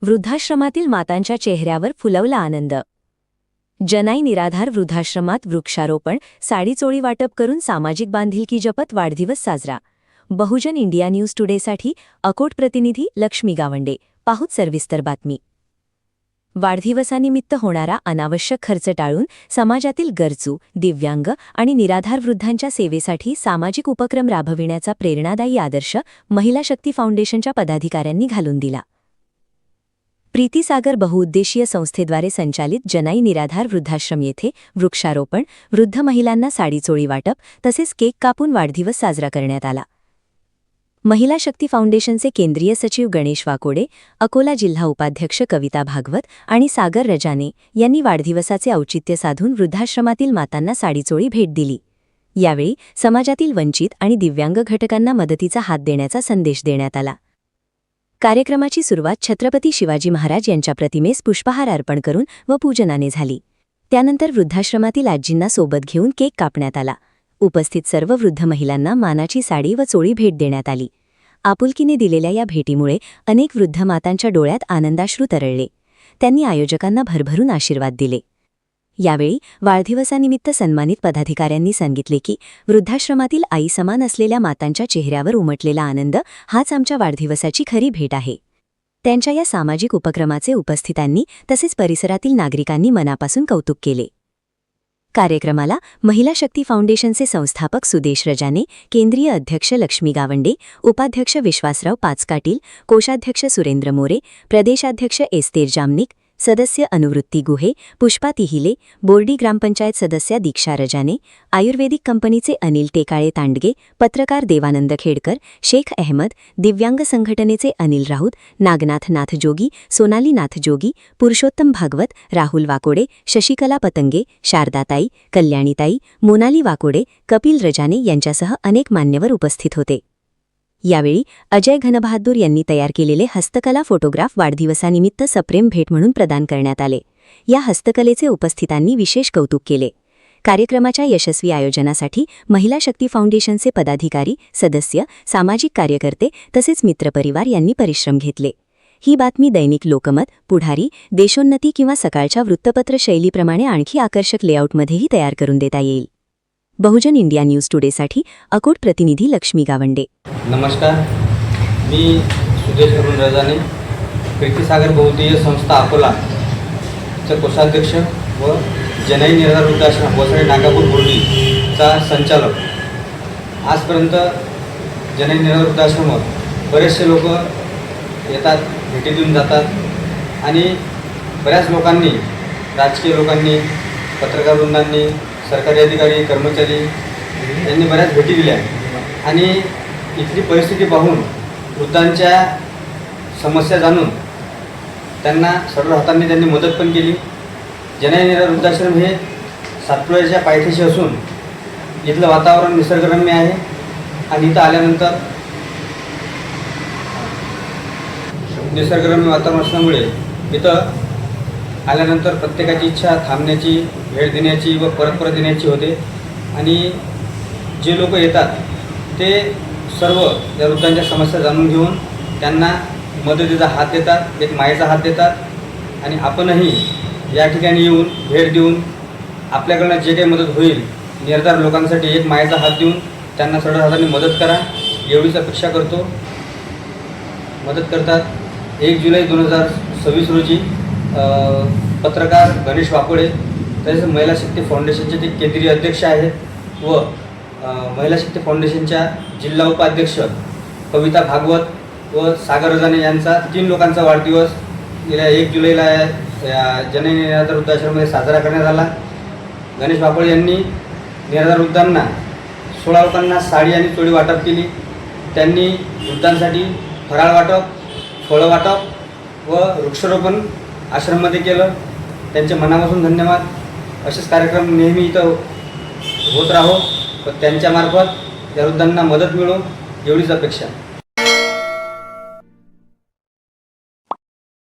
वृद्धाश्रमातील मातांच्या चेहऱ्यावर फुलवला आनंद. जनाई निराधार वृद्धाश्रमात वृक्षारोपण, साडीचोळी वाटप करून सामाजिक बांधिलकी जपत वाढदिवस साजरा. बहुजन इंडिया न्यूज टुडेसाठी अकोट प्रतिनिधी लक्ष्मी गावंडे. पाहूत सविस्तर बातमी. वाढदिवसानिमित्त होणारा अनावश्यक खर्च टाळून समाजातील गरजू, दिव्यांग आणि निराधार वृद्धांच्या सेवेसाठी सामाजिक उपक्रम राबविण्याचा प्रेरणादायी आदर्श महिला शक्ती फाउंडेशनच्या पदाधिकाऱ्यांनी घालून दिला. प्रीतीसागर बहुउद्देशीय संस्थेद्वारे संचालित जनाई निराधार वृद्धाश्रम येथे वृक्षारोपण, वृद्ध महिलांना साडीचोळी वाटप तसेच केक कापून वाढदिवस साजरा करण्यात आला. महिला शक्ती फाउंडेशनचे केंद्रीय सचिव गणेश वाकोडे, अकोला जिल्हा उपाध्यक्ष कविता भागवत आणि सागर रजाने यांनी वाढदिवसाचे औचित्य साधून वृद्धाश्रमातील मातांना साडीचोळी भेट दिली. यावेळी समाजातील वंचित आणि दिव्यांग घटकांना मदतीचा हात देण्याचा संदेश देण्यात आला. कार्यक्रमाची सुरुवात छत्रपती शिवाजी महाराज यांच्या प्रतिमेस पुष्पहार अर्पण करून व पूजनाने झाली. त्यानंतर वृद्धाश्रमातील आजींना सोबत घेऊन केक कापण्यात आला. उपस्थित सर्व वृद्ध महिलांना मानाची साडी व चोळी भेट देण्यात आली. आपुलकीने दिलेल्या या भेटीमुळे अनेक वृद्ध मातांच्या डोळ्यात आनंदाश्रू तरळले. त्यांनी आयोजकांना भरभरून आशीर्वाद दिले. यावेळी वाढदिवसानिमित्त सन्मानित पदाधिकाऱ्यांनी सांगितले की वृद्धाश्रमातील आई समान असलेल्या मातांच्या चेहऱ्यावर उमटलेला आनंद हाच आमच्या वाढदिवसाची खरी भेट आहे. त्यांच्या या सामाजिक उपक्रमाचे उपस्थितांनी तसेच परिसरातील नागरिकांनी मनापासून कौतुक केले. कार्यक्रमाला महिला शक्ती फाउंडेशनचे संस्थापक सुदेश रजाने, केंद्रीय अध्यक्ष लक्ष्मी गावंडे, उपाध्यक्ष विश्वासराव पाचकाटील, कोषाध्यक्ष सुरेंद्र मोरे, प्रदेशाध्यक्ष एस्तेर जामनिक, सदस्य अनुवृत्ती गुहे, पुष्पा तिहिले, बोर्डी ग्रामपंचायत सदस्या दीक्षा रजाने, आयुर्वेदिक कंपनीचे अनिल टेकाळे तांडगे, पत्रकार देवानंद खेडकर, शेख अहमद, दिव्यांग संघटनेचे अनिल राऊत, नागनाथ नाथ जोगी, सोनाली नाथ जोगी, पुरुषोत्तम भागवत, राहुल वाकोडे, शशिकला पतंगे, शारदाताई, कल्याणीताई, मोनाली वाकोडे, कपिल रजाने यांच्यासह अनेक मान्यवर उपस्थित होते. यावेळी अजय घनबहादूर यांनी तयार केलेले हस्तकला फोटोग्राफ वाढदिवसानिमित्त सप्रेम भेट म्हणून प्रदान करण्यात आले. या हस्तकलेचे उपस्थितांनी विशेष कौतुक केले. कार्यक्रमाच्या यशस्वी आयोजनासाठी महिला शक्ती फाउंडेशनचे पदाधिकारी, सदस्य, सामाजिक कार्यकर्ते तसेच मित्रपरिवार यांनी परिश्रम घेतले. ही बातमी दैनिक लोकमत, पुढारी, देशोन्नती किंवा सकाळच्या वृत्तपत्र शैलीप्रमाणे आणखी आकर्षक लेआउटमध्येही तयार करून देता येईल. बहुजन इंडिया न्यूज टुडेसाठी अकोट प्रतिनिधी लक्ष्मी गावंडे. नमस्कार, मी सुदेश रजाने, प्रीतीसागर बहुउद्देशीय संस्था अकोलाचा कोषाध्यक्ष व जनाई निराधार वृद्धाश्रम वसई नागापूर बोर्डीचा संचालक. आजपर्यंत जनाई निराधार वृद्धाश्रमावर बरेचसे लोक येतात, भेटी देऊन जातात आणि बऱ्याच लोकांनी, राजकीय लोकांनी, पत्रकार वृंदांनी, सरकारी अधिकारी, कर्मचारी यांनी बऱ्याच भेटी दिल्या आणि इथली परिस्थिती पाहून वृद्धांच्या समस्या जाणून त्यांना सर्व हातांनी त्यांनी मदत पण केली. जनाई निराधार वृद्धाश्रम हे सातपुड्याच्या पायथ्याशी असून इथलं वातावरण निसर्गरम्य आहे आणि इथं आल्यानंतर निसर्गरम्य वातावरण असल्यामुळे इथं आल्यानंतर प्रत्येकाची इच्छा थांबण्याची, भेट देण्याची व परत येण्याची होते आणि जे लोक येतात ते सर्व या वृद्धांच्या समस्या जाणून घेऊन त्यांना मदतीचा हात देतात, एक मायेचा हात देतात आणि आपणही या ठिकाणी येऊन भेट देऊन आपल्याकडनं जे काही मदत होईल निराधार लोकांसाठी एक मायेचा हात देऊन त्यांना सर्व हातांनी मदत करा एवढीच अपेक्षा करतो. मदत करतात. 1 जुलै 2026 रोजी पत्रकार गणेश वाकोडे, तसेच महिला शक्ती फाउंडेशनचे ते केंद्रीय अध्यक्ष आहेत व महिला शक्ती फाउंडेशनच्या जिल्हा उपाध्यक्ष कविता भागवत व सागर रजाने यांचा 3 लोकांचा वाढदिवस गेल्या 1 जुलैला या जनाई निराधार वृद्धाश्रमामध्ये साजरा करण्यात आला. गणेश वाकोडे यांनी निराधार वृद्धांना 16 लोकांना साडी आणि चोळी वाटप केली. त्यांनी वृद्धांसाठी फराळ वाटप, फळं वाटप व वृक्षारोपण आश्रममध्ये केलं. त्यांचे मनापासून धन्यवाद. असेच कार्यक्रम नेहमी इथं होत राहो व त्यांच्यामार्फत या वृद्धांना मदत मिळो एवढीच अपेक्षा.